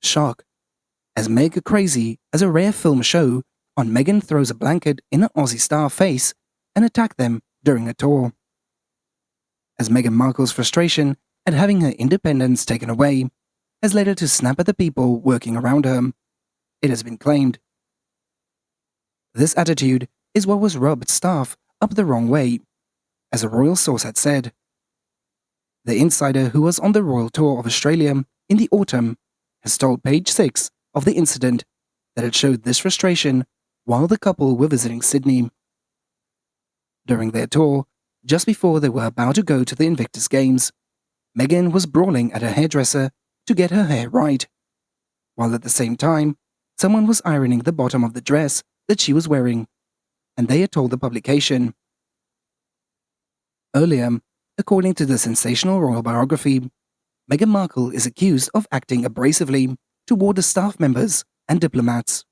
shock, as mega crazy as a rare film show on Meghan throws a blanket in an Aussie star face and attack them during a tour. As Meghan Markle's frustration at having her independence taken away has led her to snap at the people working around her, it has been claimed. This attitude is what was rubbed staff up the wrong way, as a royal source had said. The insider who was on the royal tour of Australia in the autumn has told Page 6 of the incident that it showed this frustration while the couple were visiting Sydney. During their tour, just before they were about to go to the Invictus Games, Meghan was brawling at her hairdresser to get her hair right, while at the same time, someone was ironing the bottom of the dress that she was wearing, and they had told the publication. Earlier, according to the sensational royal biography, Meghan Markle is accused of acting abrasively toward the staff members and diplomats,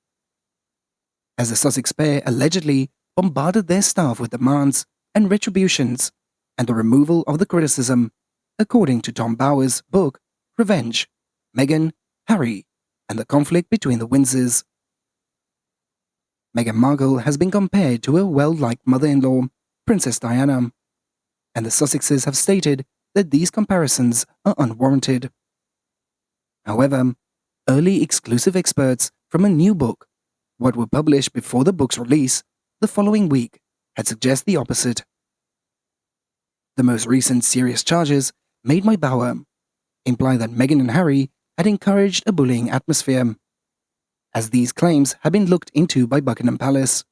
as the Sussex pair allegedly bombarded their staff with demands and retributions and the removal of the criticism, according to Tom Bower's book Revenge, Meghan, Harry, and the Conflict Between the Windsors. Meghan Markle has been compared to her well-liked mother-in-law, Princess Diana, and the Sussexes have stated that these comparisons are unwarranted. However, early exclusive experts from a new book, what were published before the book's release the following week, had suggested the opposite. The most recent serious charges made by Bower imply that Meghan and Harry had encouraged a bullying atmosphere, as these claims have been looked into by Buckingham Palace,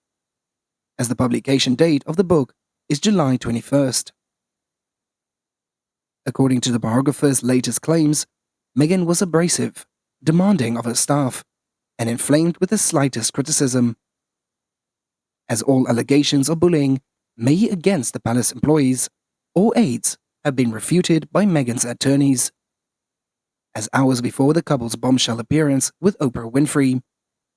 as the publication date of the book is July 21st. According to the biographer's latest claims, Meghan was abrasive, demanding of her staff, and inflamed with the slightest criticism. As all allegations of bullying made against the palace employees or aides have been refuted by Meghan's attorneys. As hours before the couple's bombshell appearance with Oprah Winfrey,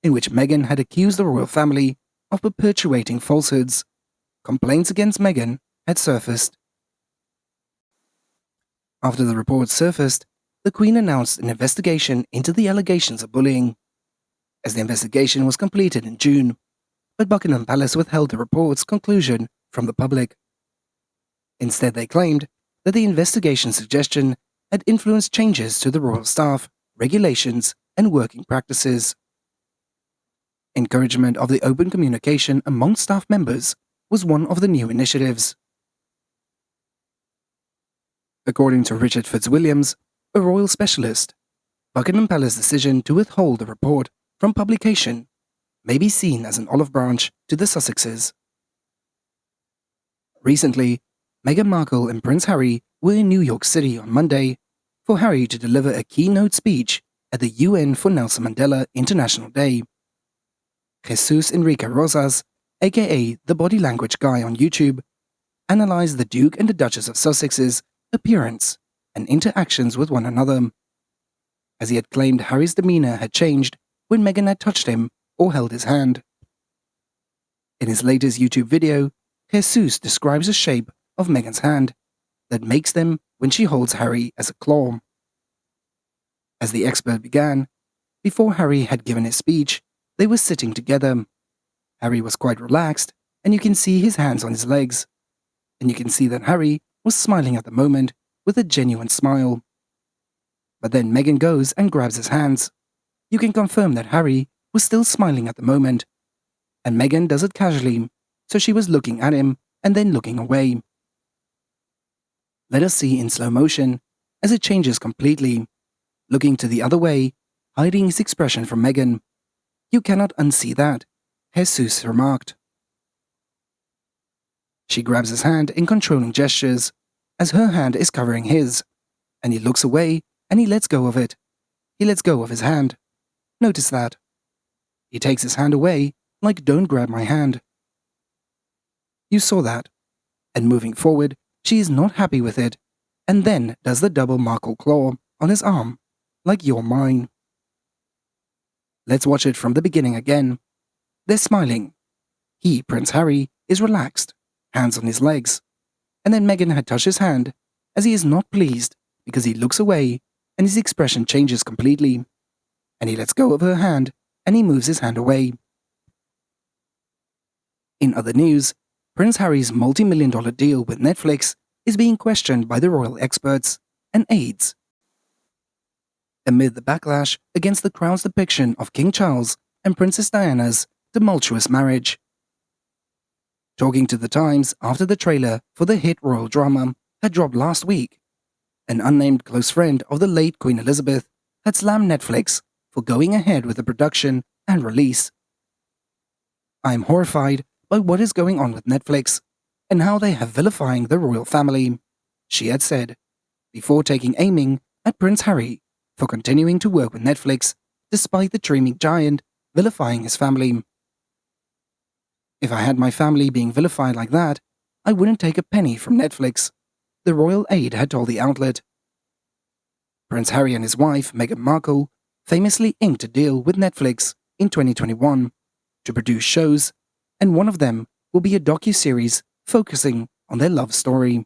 in which Meghan had accused the royal family of perpetuating falsehoods, complaints against Meghan had surfaced. After the reports surfaced, the Queen announced an investigation into the allegations of bullying, as the investigation was completed in June, but Buckingham Palace withheld the report's conclusion from the public. Instead, they claimed that the investigation suggestion had influenced changes to the royal staff, regulations, and working practices. Encouragement of the open communication among staff members was one of the new initiatives. According to Richard Fitzwilliams, a royal specialist, Buckingham Palace's decision to withhold the report from publication may be seen as an olive branch to the Sussexes. Recently, Meghan Markle and Prince Harry were in New York City on Monday for Harry to deliver a keynote speech at the UN for Nelson Mandela International Day. Jesus Enrique Rosas, aka the body language guy on YouTube, analyzed the Duke and the Duchess of Sussex's appearance and interactions with one another, as he had claimed Harry's demeanor had changed when Meghan had touched him or held his hand. In his latest YouTube video, Jesus describes the shape of Meghan's hand that makes them when she holds Harry as a claw. As the expert began, before Harry had given his speech, they were sitting together. Harry was quite relaxed, and you can see his hands on his legs. And you can see that Harry was smiling at the moment with a genuine smile. But then Meghan goes and grabs his hands. You can confirm that Harry was still smiling at the moment. And Meghan does it casually, so she was looking at him and then looking away. Let us see in slow motion as it changes completely, looking to the other way, hiding his expression from Meghan. You cannot unsee that, Jesus remarked. She grabs his hand in controlling gestures, as her hand is covering his, and he looks away and he lets go of it. He lets go of his hand. Notice that. He takes his hand away, like don't grab my hand. You saw that. And moving forward, she is not happy with it, and then does the double Markle claw on his arm, like you're mine. Let's watch it from the beginning again. They're smiling. He, Prince Harry, is relaxed, hands on his legs, and then Meghan had touched his hand, as he is not pleased because he looks away and his expression changes completely. and he lets go of her hand and he moves his hand away. In other news, Prince Harry's multi-million-dollar deal with Netflix is being questioned by the royal experts and aides amid the backlash against the Crown's depiction of King Charles and Princess Diana's tumultuous marriage. Talking to The Times after the trailer for the hit royal drama had dropped last week, an unnamed close friend of the late Queen Elizabeth had slammed Netflix for going ahead with the production and release. "I am horrified by what is going on with Netflix and how they have vilifying the royal family," she had said, before taking aiming at Prince Harry for continuing to work with Netflix despite the streaming giant vilifying his family. "If I had my family being vilified like that, I wouldn't take a penny from Netflix," the royal aide had told the outlet. Prince Harry and his wife, Meghan Markle, famously inked a deal with Netflix in 2021 to produce shows, and one of them will be a docu-series focusing on their love story.